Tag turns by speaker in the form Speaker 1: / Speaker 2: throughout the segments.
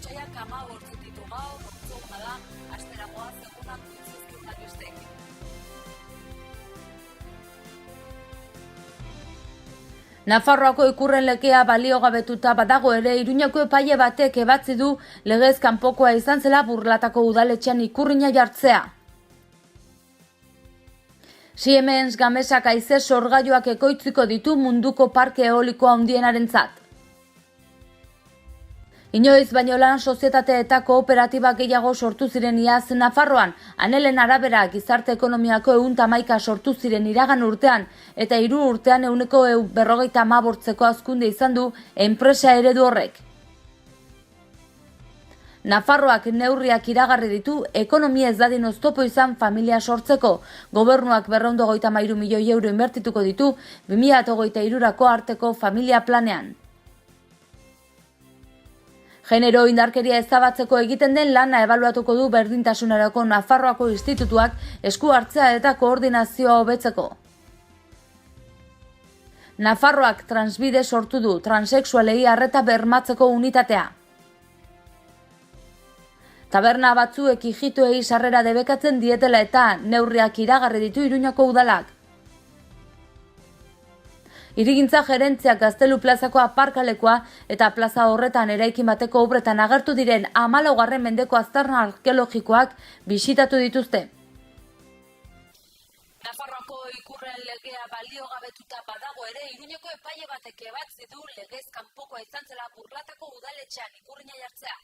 Speaker 1: pasaiak 15 ditu gaur, ortzuna da, asteragoa segunak zizkitak bestek.
Speaker 2: Nafarroako ikurren legea baliogabetuta badago ere, Iruñeko epaile batek ebatzi du legez kanpokoa izan zela Burlatako udaletxean ikurrina jartzea. Siemens Gamesa haize sorgailuak ekoitziko ditu munduko parke eolikoa handienarentzat. Inoiz baino lan sozietate eta kooperatiba gehiago sortu ziren iaz Nafarroan, Anelen arabera gizarte ekonomiako 111 sortu ziren iragan urtean, eta 3 urtean 158ko hazkunde izan du enpresa eredu horrek. Nafarroak neurriak iragarri ditu ekonomia ez dadin oztopo izan familia sortzeko. Gobernuak 253 milioi euro inbertituko ditu 2023ko arteko familia planean. Genero indarkeria ezabatzeko egiten den lana ebaluatuko du Berdintasunerako Nafarroako institutuak esku hartzea eta koordinazioa hobetzeko. Nafarroak Transbide sortu du transexualei arreta bermatzeko unitatea. Taberna batzuek ijitoei sarrera debekatzen dietela eta neurriak iragarri ditu Iruñako udalak. Hirigintza gerentziak Gaztelu plazako aparkalekoa eta plaza horretan eraikin bateko obretan agertu diren 14. mendeko aztarna arkeologikoak bisitatu dituzte.
Speaker 1: Nafarroako ikurren legea baliogabetuta badago ere, Iruñeko epaile batek ebatzi du legez kanpokoa izan zela Burlatako udaletxean ikurrina jartzea.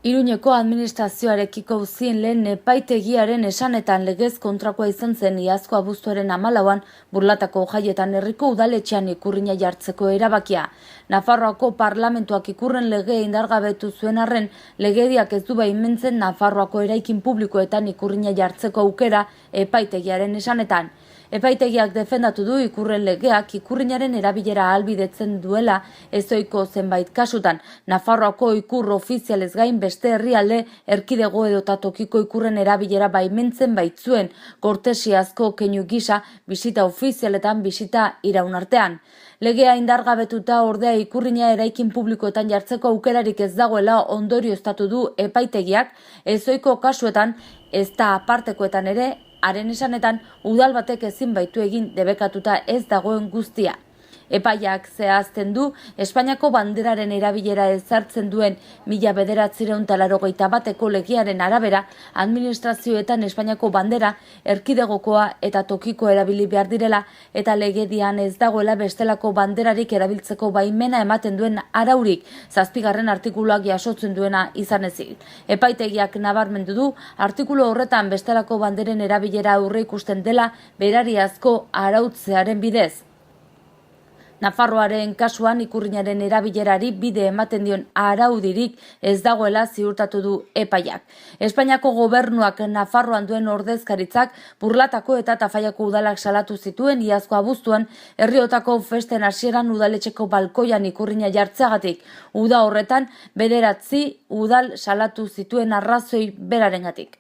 Speaker 2: Iruñeko administrazioarekiko zien lehen epaitegiaren esanetan legez kontrakoa izan zen iazko abuztuaren 14an Burlatako jaietan herriko udaletxean ikurrina jartzeko erabakia. Nafarroako parlamentuak ikurren legea indargabetu zuen arren, legediak ez du baimentzen Nafarroako eraikin publikoetan ikurrina jartzeko aukera epaitegiaren esanetan. Epaitegiak defendatu du ikurren legeak ikurrinaren erabilera ahalbidetzen duela ezoiko zenbait kasutan. Nafarroako ikur ofizialez gain beste herrialde, erkidego edota tokiko ikurren erabilera baimentzen baitzuen, kortesiazko keinu gisa bisita ofizialetan bisita iraun artean. Legea indargabetuta ordea ikurrina eraikin publikoetan jartzeko aukerarik ez dagoela ondorioztatu du epaitegiak, ezoiko kasuetan ez da apartekoetan ere, haren esanetan udal batek ezin baitu egin debekatuta ez dagoen guztia. Epaiak zehazten du Espainiako banderaren erabilera ezartzen duen 1981ko legearen arabera administrazioetan Espainiako bandera erkidegokoa eta tokiko erabili behar direla eta legedian ez dagoela bestelako banderarik erabiltzeko baimena ematen duen araurik 7. artikuluak jasotzen duena izan ezik. Epaitegiak nabarmendu du artikulu horretan bestelako banderen erabilera aurreikusten dela berariazko arautzearen bidez. Nafarroaren kasuan ikurrinaren erabilerari bide ematen dion araudirik ez dagoela ziurtatu du epaiak. Espainiako gobernuak Nafarroan duen ordezkaritzak Burlatako eta Tafallako udalak salatu zituen iazko abuztuan herriotako festen hasieran udaletxeko balkoian ikurrina jartzeagatik. Uda horretan 9 udal salatu zituen arrazoi berarengatik.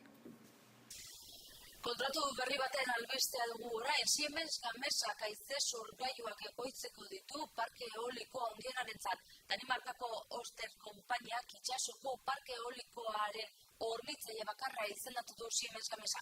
Speaker 1: Kontratu berri baten albistea dugu orain, Siemens Gamesa haize sorgailuak ekoitzeko ditu parke eoliko handienarentzat. Danimarkako Ørsted konpainiak itsasoko parke eolikoaren hornitzaile bakarra izendatu du Siemens Gamesa.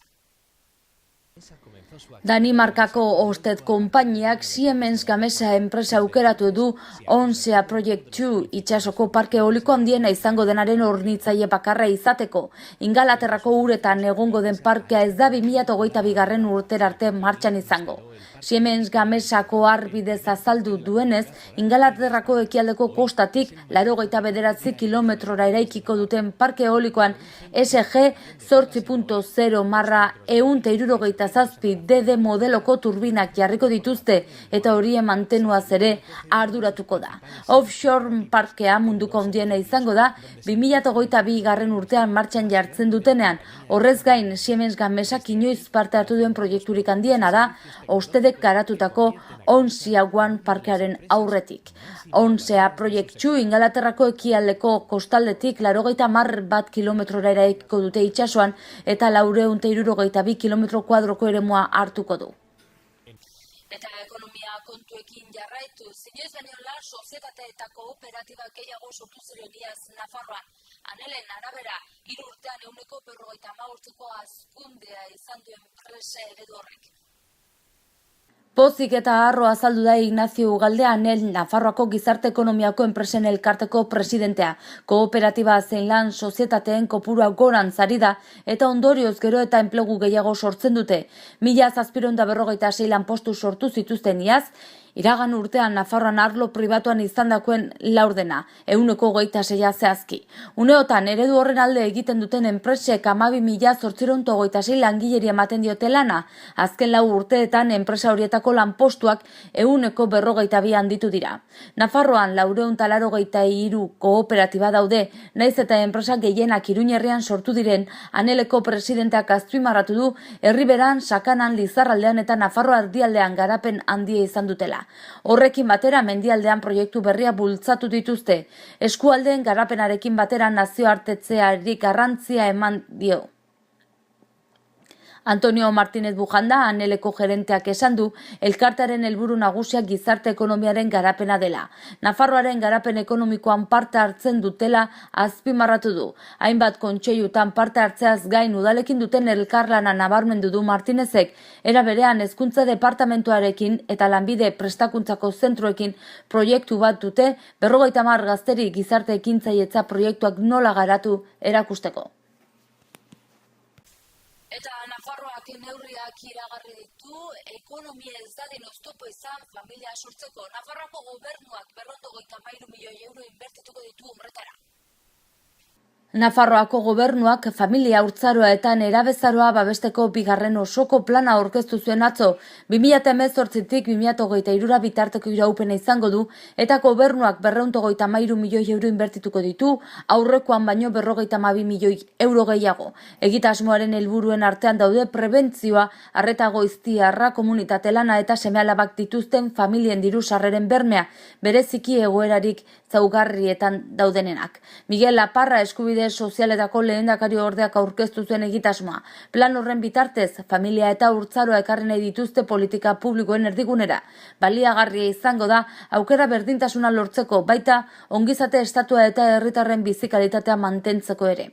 Speaker 2: Danimarkako Ørsted konpainiak Siemens Gamesa enpresa aukeratu du Onsea Project 2 itsasoko parke eoliko handiena izango denaren hornitzaile bakarra izateko. Ingalaterrako uretan egongo den parkea ez da 2022. urtera arte martxan izango. Siemens Gamesako arbidez azaldu duenez, Ingalaterrako ekialdeko kostatik 89 kilometrora eraikiko duten parke eolikoan SG 8.0/167 modeloko turbinak jarriko dituzte eta horien mantenuaz ere arduratuko da. Offshore parkea munduko handiena izango da 2022. urtean martxan jartzen dutenean. Horrez gain, Siemens Gamesak inoiz parte hartu duen proiekturik handiena da Ørstedek garatutako Onsea One parkearen aurretik. Onsea Project 2 Ingalaterrako ekialdeko kostaldetik 91 kilometrora eraikiko dute itsasoan eta 462 kilometro kuadroko eremua hartuko du.
Speaker 1: Eta ekonomia kontu datuekin jarraitu, zinez beniola sozietate eta kooperatibak gehiago sortu ziren iaz Nafarroan. Anelen arabera, 3 urtean 155ko hazkundea izan du enpresa eredu horrek.
Speaker 2: Pozik eta harro azaldu da Ignacio Ugalde Anel Nafarroako gizarte ekonomiako enpresen elkarteko presidentea. Kooperatiba zein lan sozietateen kopurua goran zari da eta ondorioz gero eta enplegu gehiago sortzen dute. 1746 lanpostu sortu zituzten iaz, iragan urtean Nafarroan arlo pribatuan izandakoen laurdena, 126 zehazki. Uneotan eredu horren alde egiten duten enpresek 12.826 langileri ematen diote lana. Azken 4 urteetan enpresa horietako lanpostuak 142 handitu dira. Nafarroan 483 kooperatiba daude, naiz eta enpresa gehienak Iruña herrian sortu diren, Aneleko presidenteak azpimarratu du Herriberan, Sakanan, Lizarraldean eta Nafarroa erdialdean garapen handia izan dutela. Horrekin batera mendialdean proiektu berria bultzatu dituzte. Eskualdeen garapenarekin batera nazioartetzeari garrantzia eman dio. Antonio Martínez Bujanda, Aneleko gerenteak esan du, elkartearen helburu nagusia gizarte ekonomiaren garapena dela. Nafarroaren garapen ekonomikoan parte hartzen dutela azpimarratu du. Hainbat kontseilutan parte hartzeaz gain udalekin duten elkarlana nabarmendu du Martínezek, era berean hezkuntza departamentuarekin eta lanbide prestakuntzako zentroekin proiektu bat dute 50 gazteri gizarte ekintzailetza proiektuak nola garatu erakusteko.
Speaker 1: Eta Nafarroak neurriak iragarri ditu, ekonomia ez dadin oztopo izan familia sortzeko. Nafarroako gobernuak 253 milioi euro inbertituko ditu horretara.
Speaker 2: Nafarroako gobernuak familia haurtzaroa eta nerabezaroa babesteko bigarren osoko plana aurkeztu zuen atzo. 2018tik 2023 bitarteko iraupena izango du eta gobernuak 233 milioi euro inbertituko ditu, aurrekoan baino 52 milioi euro gehiago. Egitasmoaren helburuen artean daude prebentzioa, arreta goiztiarra, komunitate lana eta seme-alabak dituzten familien diru sarreren bermea, bereziki egoerarik zaugarrietan daudenenak. Miguel Laparra eskubide sozialetako lehendakari ordeak aurkeztu zuen egitasmoa. Plan horren bitartez, familia eta haurtzaroa ekarri nahi dituzte politika publikoen erdigunera. Baliagarria izango da, aukera berdintasuna lortzeko, baita ongizate estatua eta herritarren bizi kalitatea mantentzeko ere.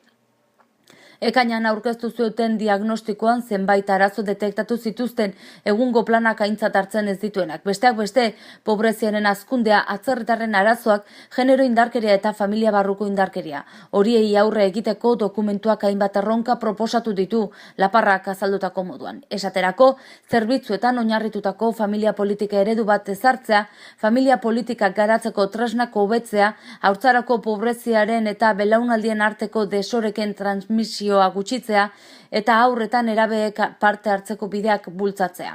Speaker 2: Ekainan aurkeztu zuten diagnostikoan zenbait arazo detektatu zituzten egungo planak aintzat hartzen ez dituenak. Besteak beste, pobreziaren hazkundea, atzerritarren arazoak, genero indarkeria eta familia barruko indarkeria. Horiei aurre egiteko dokumentuak hainbat erronka proposatu ditu Laparrak azaldutako moduan. Esaterako, zerbitzuetan oinarritutako familia politika eredu bat ezartzea, familia politikak garatzeko tresnak hobetzea, haurtzaroko pobreziaren eta belaunaldien arteko desoreken transmisio gutxitzea eta haurretan nerabeek parte hartzeko bideak bultzatzea.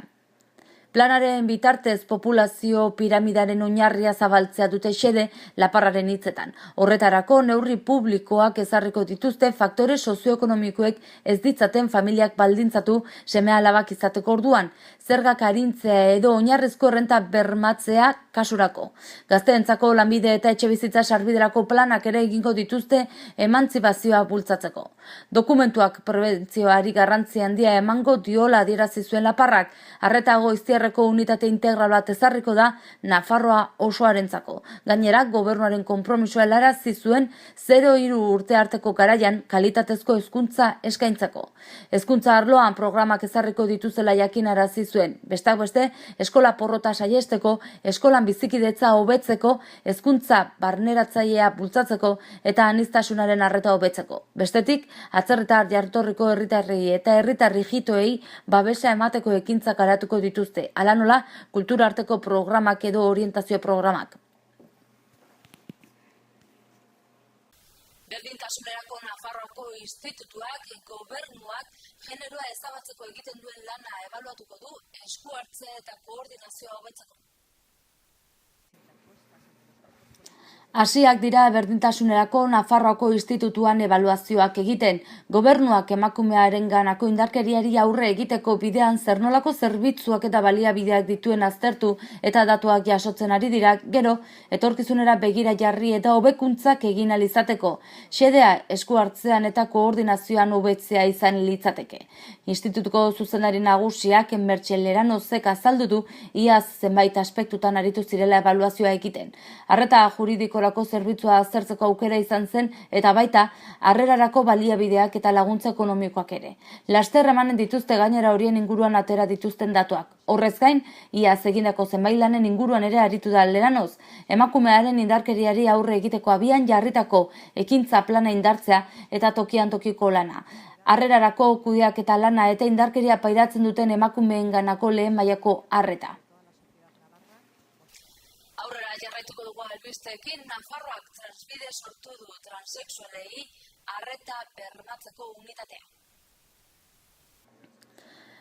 Speaker 2: Planaren bitartez populazio piramidaren oinarria zabaltzea dute xede Laparraren hitzetan. Horretarako neurri publikoak ezarriko dituzte faktore sozioekonomikoek ez ditzaten familiak baldintzatu seme-alabak izateko orduan, zergak arintzea edo oinarrizko errenta bermatzea kasurako. Gazteentzako lanbide eta etxebizitza sarbiderako planak ere egingo dituzte emantzipazioa bultzatzeko. Dokumentuak prebentzioari garrantzia handia emango diola adierazi zuen Laparrak, arreta goiztiarreko unitate integral bat ezarriko da Nafarroa osoarentzako. Gainera, gobernuaren konpromisoa helarazi zuen 0-3 urte arteko garaian kalitatezko hezkuntza eskaintzako. Hezkuntza arloan programak ezarriko dituzela jakinarazi zuen. Besteak beste, eskola porrota saihesteko, eskolan bizikidetza hobetzeko, hezkuntza barneratzailea bultzatzeko eta aniztasunaren arreta hobetzeko. Bestetik, atzerritar jartorriko herritarrei eta herritarri jitoei babesa emateko ekintzak garatuko dituzte. Hala nola, kultura arteko programak edo orientazio programak.
Speaker 1: Berdintasunerako Nafarroako institutuak, gobernuak, generoa ezabatzeko egiten duen lana ebaluatuko du, esku hartze eta koordinazioa hobetzeko.
Speaker 2: Hasiak dira berdintasunerako Nafarroako institutuan ebaluazioak egiten. Gobernuak emakumearenganako indarkeriari aurre egiteko bidean zer nolako zerbitzuak eta baliabideak dituen aztertu eta datuak jasotzen ari dira, gero etorkizunera begira jarri eta hobekuntzak egin ahal izateko. Xedea esku hartzean eta koordinazioan hobetzea izan litzateke. Institutuko zuzendari nagusiak Mertxe Leranozek azaldu du iaz zenbait aspektutan aritu zirela ebaluazioa egiten. Arreta juridikorako zerbitzua aztertzeko aukera izan zen eta baita harrerarako baliabideak eta laguntza ekonomikoak ere. Laster emanen dituzte gainera horien inguruan atera dituzten datuak. Horrez gain, iaz egindako zenbait lanen inguruan ere aritu da Leranoz. Emakumearen indarkeriari aurre egiteko abian jarritako ekintza plana indartzea eta tokian tokiko lana. Harrerarako kudeaketa lana eta indarkeria pairatzen duten emakumeenganako lehen mailako arreta.
Speaker 1: Aurrera jarraituko dugu albisteekin, Nafarroak transbide sortu du transexualei arreta bermatzeko unitatea.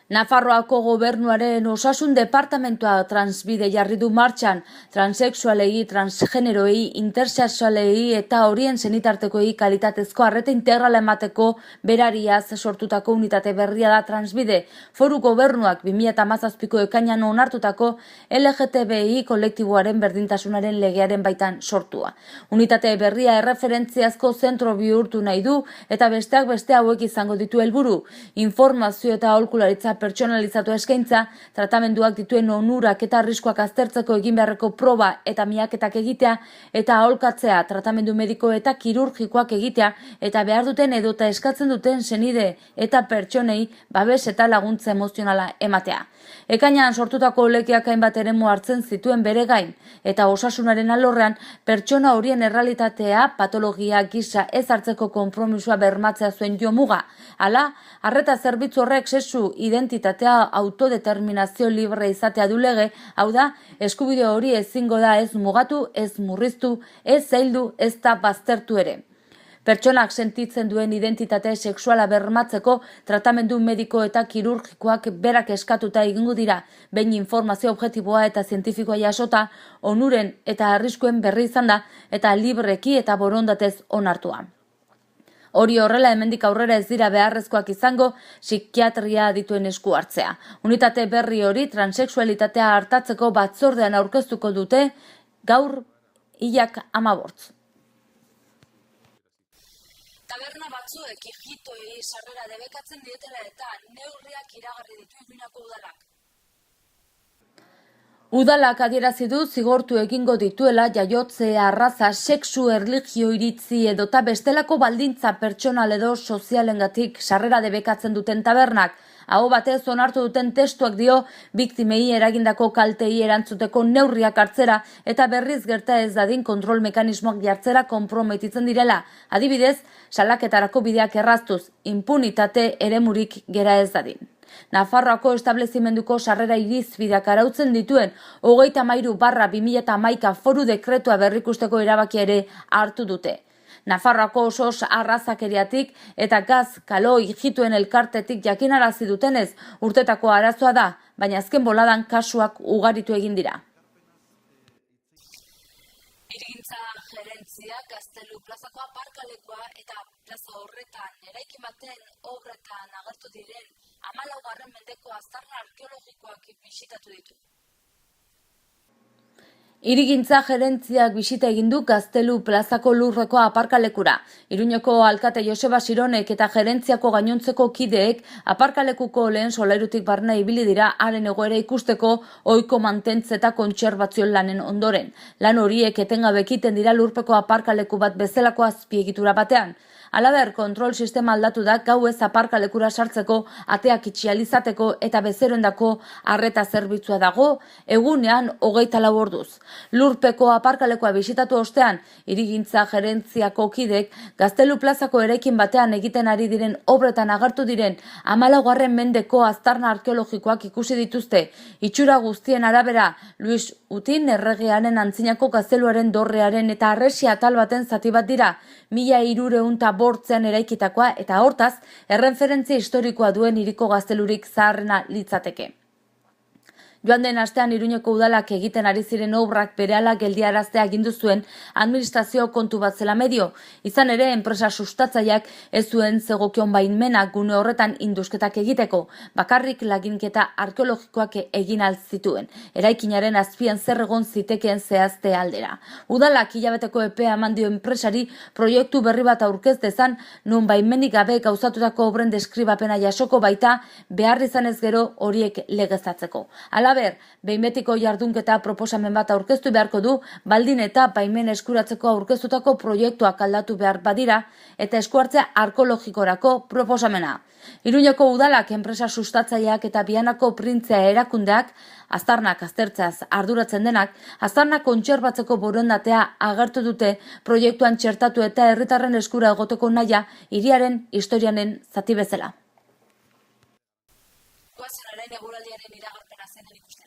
Speaker 2: Nafarroako gobernuaren osasun departamentua transbide jarri du martxan, transexualei, transgeneroei, intersexualei eta horien senitartekoei kalitatezko arreta integrala emateko berariaz sortutako unitate berria da transbide. Foru gobernuak 2017ko ekainean onartutako LGTBI kolektiboaren berdintasunaren legearen baitan sortua. Unitate berria erreferentziazko zentro bihurtu nahi du eta besteak beste hauek izango ditu helburu. Informazio eta aholkularitza pertsonalizatu eskaintza, tratamenduak dituen onurak eta arriskuak aztertzeko egin beharreko proba eta miaketak egitea eta aholkatzea, tratamendu mediko eta kirurgikoak egitea eta behar duten edota eskatzen duten senide eta pertsonei babes eta laguntza emozionala ematea. Ekainean sortutako legeak hainbat eremu hartzen zituen bere gain eta osasunaren alorrean pertsona horien errealitatea, patologia gisa ez hartzeko konpromisoa bermatzea zuen jomuga. Hala, arreta zerbitzu horrek sexu identitatea autodeterminazio libre izatea du lege, hau da, eskubide hori ezingo da ez mugatu, ez murriztu, ez zaildu, ez da baztertu ere. Pertsonak sentitzen duen identitate sexuala bermatzeko tratamendu mediko eta kirurgikoak berak eskatuta egingo dira, behin informazio objektiboa eta zientifikoa jasota, onuren eta arriskuen berri izan da eta libreki eta borondatez onartua. Hori horrela hemendik aurrera ez dira beharrezkoak izango psikiatria dituen esku hartzea. Unitate berri hori transexualitatea hartatzeko batzordean aurkeztuko dute gaur hilak 15.
Speaker 1: Taberna batzuek ijitoei sarrera debekatzen dietela eta neurriak iragarri ditu Iruñako udalak.
Speaker 2: Udalak adierazi du zigortu egingo dituela jaiotze, arraza, sexu, erlijio, iritzi edota bestelako baldintza pertsonal edo sozialengatik sarrera debekatzen duten tabernak. Aho batez onartu duten testuak dio biktimei eragindako kaltei erantzuteko neurriak hartzera eta berriz gerta ez dadin kontrol mekanismoak jartzera konprometitzen direla. Adibidez, salaketarako bideak erraztuz, impunitate eremurik gera ez dadin. Nafarroako establezimenduko sarrera irizpideak arautzen dituen 33/2011 foru dekretua berrikusteko erabakia ere hartu dute. Nafarroako osos arrazakeriatik eta gaz kalo ijituen elkartetik jakinarazi dutenez urtetako arazoa da, baina azken boladan kasuak ugaritu egin dira.
Speaker 1: Hirigintza gerentziak Gaztelu plazako aparkalekua eta plaza horretan eraikin baten obretan agertu diren 14. mendeko aztarna arkeologikoak bisitatu ditu.
Speaker 2: Hirigintza gerentziak bisita egin du Gaztelu plazako lurreko aparkalekura. Iruñeko alkate Joseba Sironek eta gerentziako gainontzeko kideek aparkalekuko lehen solairutik barna ibili dira haren egoera ikusteko ohiko mantentze eta kontserbazio lanen ondoren. Lan horiek etengabe ekiten dira lurpeko aparkaleku bat bezalako azpiegitura batean. Halaber, kontrol sistema aldatu da gauez aparkalekura sartzeko, ateak itxi ahal izateko eta bezeroendako arreta zerbitzua dago, egunean 24 orduz. Lurpeko aparkalekua bisitatu ostean, hirigintza gerentziako kidek Gaztelu plazako eraikin batean egiten ari diren obretan agertu diren 14. mendeko aztarna arkeologikoak ikusi dituzte. Itxura guztien arabera, Luis Utin erregearen antzinako Gazteluaren dorrearen eta arresia atal baten zati bat dira, 1305 eraikitakoa eta hortaz, erreferentzia historikoa duen hiriko gaztelurik zaharrena litzateke. Joan den astean Iruñeko udalak egiten ari ziren obrak berehala geldiaraztea agindu zuen administrazio kontu bat zela medio. Izan ere, enpresa sustatzaileak ez zuen zegokion baimena gune horretan indusketak egiteko, bakarrik laginketa arkeologikoak egin altzituen, eraikinaren azpian zer egon zitekeen zehazte aldera. Udalak hilabeteko epea eman dio enpresari proiektu berri bat aurkez dezan, non baimenik gabe gauzatutako obren deskribapena jasoko baita behar izanez gero horiek legeztatzeko. Halaber, behin betiko jardunketa proposamen bat aurkeztu beharko du, baldin eta baimen eskuratzeko aurkeztutako proiektuak aldatu behar badira, eta eskuartzea arkeologikorako proposamena. Iruñeko udalak enpresa sustatzaileak eta Bianako printzea erakundeak, aztarnak aztertzeaz arduratzen denak, aztarnak kontserbatzeko borondatea agertu dute proiektuan txertatu eta herritarren eskura egoteko nahia hiriaren historianen zati bezala.
Speaker 1: Goazen orain eguraldiaren iragarpena zen ikusten.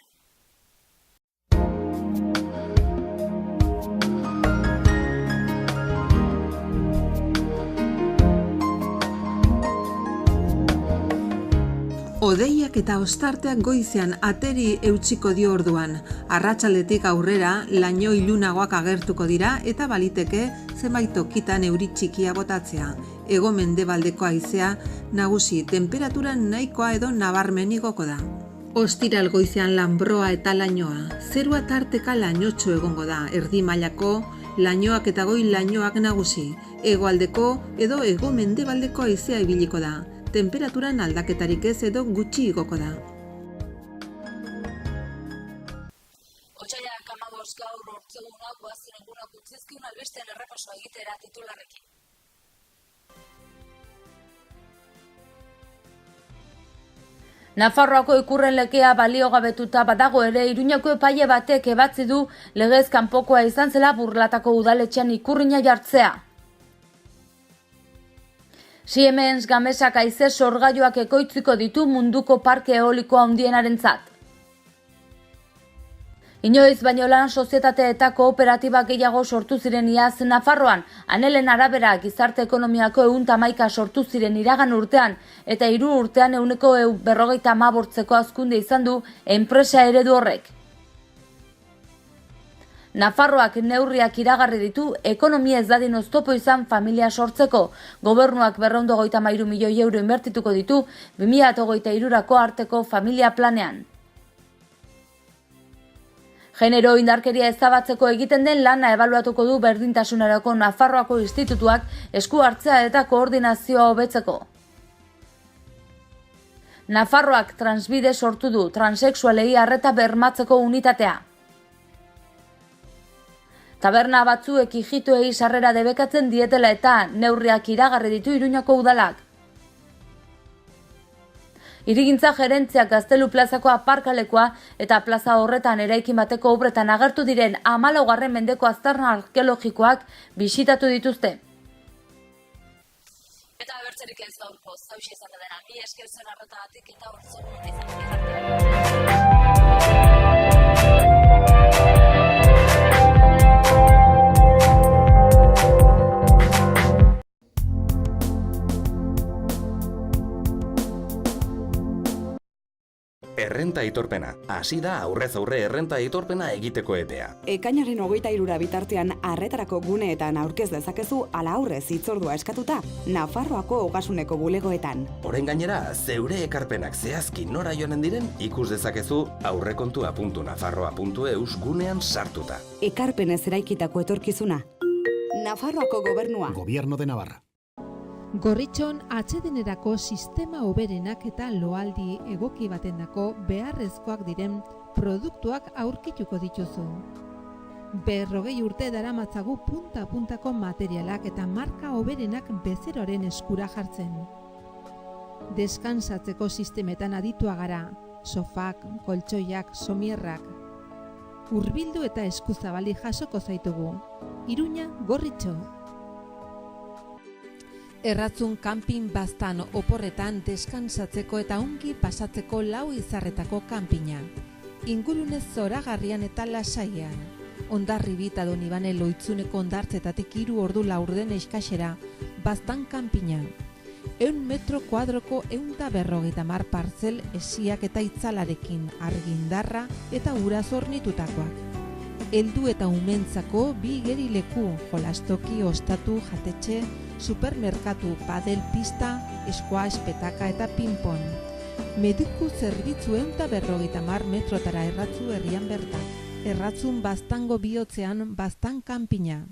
Speaker 3: Hodeiak eta ostarteak goizean ateri eutsiko dio orduan. Arratsaldetik aurrera laino ilunagoak agertuko dira eta baliteke zenbait tokitan euri txikia botatzea. Hego-mendebaldeko haizea nagusi, temperatura nahikoa edo nabarmen igoko da. Ostiral goizean lanbroa eta lainoa. Zerua tarteka lainotxo egongo da, erdi mailako lainoak eta goi lainoak nagusi. Hegoaldeko edo hego-mendebaldeko haizea ibiliko da. Temperaturan aldaketarik ez edo gutxi igoko da.
Speaker 1: Otsailak 15 gaur ortzegunak goazen egunak utzizkiun albisten errepasoa egitera titularrekin.
Speaker 2: Nafarroako ikurren legea baliogabetuta badago ere, Iruñeko epaile batek ebatzi du legez kanpokoa izan zela Burlatako udaletxean ikurrina jartzea. Siemens Gamesak haize sorgailuak ekoitziko ditu munduko parke eolikoa handienarentzat. Inoiz baino lan sozietate eta kooperatiba gehiago sortu ziren iaz Nafarroan, Anelen arabera gizarte ekonomiako 111 sortu ziren iragan urtean, eta 3 urtean 158ko hazkunde izan du enpresa eredu horrek. Nafarroak neurriak iragarri ditu ekonomia ez dadin oztopo izan familia sortzeko. Gobernuak 233 milioi euro inbertituko ditu 2023ko arteko familia planean. Genero indarkeria ezabatzeko egiten den lana ebaluatuko du berdintasunerako Nafarroako institutuak esku hartzea eta koordinazioa hobetzeko. Nafarroak Transbide sortu du transexualei arreta bermatzeko unitatea. Taberna batzuek ijitoei sarrera debekatzen dietela eta neurriak iragarri ditu Iruñako udalak. Hirigintza gerentziak Gaztelu plazako aparkalekoa eta plaza horretan eraikin bateko obretan agertu diren 14. mendeko aztarna arkeologikoak bisitatu dituzte.
Speaker 1: Eta bertzerik ez gaurko, zauxe izan dena, mi esker zen arretagatik eta hortzegun izan.
Speaker 4: Errenta aitorpena. Hasi da aurrez aurre errenta aitorpena egiteko epea.
Speaker 5: Ekainaren 23 bitartean arretarako guneetan aurkez dezakezu ala aurrez hitzordua eskatuta Nafarroako Ogasuneko bulegoetan.
Speaker 4: Orain gainera, zeure ekarpenak zehazki nora joanen diren ikus dezakezu aurrekontua.nafarroa.eus gunean sartuta.
Speaker 5: Ekarpenez eraikitako etorkizuna. Nafarroako gobernua.
Speaker 6: Gobierno de Navarra.
Speaker 7: Gorritxon atsedenerako sistema hoberenak eta loaldi egoki batendako beharrezkoak diren produktuak aurkituko dituzu. 40 urte daramatzagu punta-puntako materialak eta marka hoberenak bezeroaren eskura jartzen. Deskansatzeko sistemetan aditua gara, sofak, koltsoiak, somierrak. Hurbildu eta eskuzabali jasoko zaitugu. Iruña, Gorritxo. Erratzun kanpin baztan oporretan deskansatzeko eta ongi pasatzeko 4 izarretako kanpina. Ingurune zoragarrian eta lasaian. Hondarribita Donibane Loitzuneko hondartzetatik 3 ordu laurden eskasera, baztan kanpina. 100 metro kuadroko 150 partzel esiak eta itzalarekin argindarra eta uraz hornitutakoak. Heldu eta umentzako 2 igerileku, jolastoki, ostatu, jatetxe, supermerkatu, padel pista, squash, petaka eta ping-pong. Mediku zerbitzu 150 metrotara erratzu herrian bertan. Erratzun Baztango bihotzean Baztan kanpina.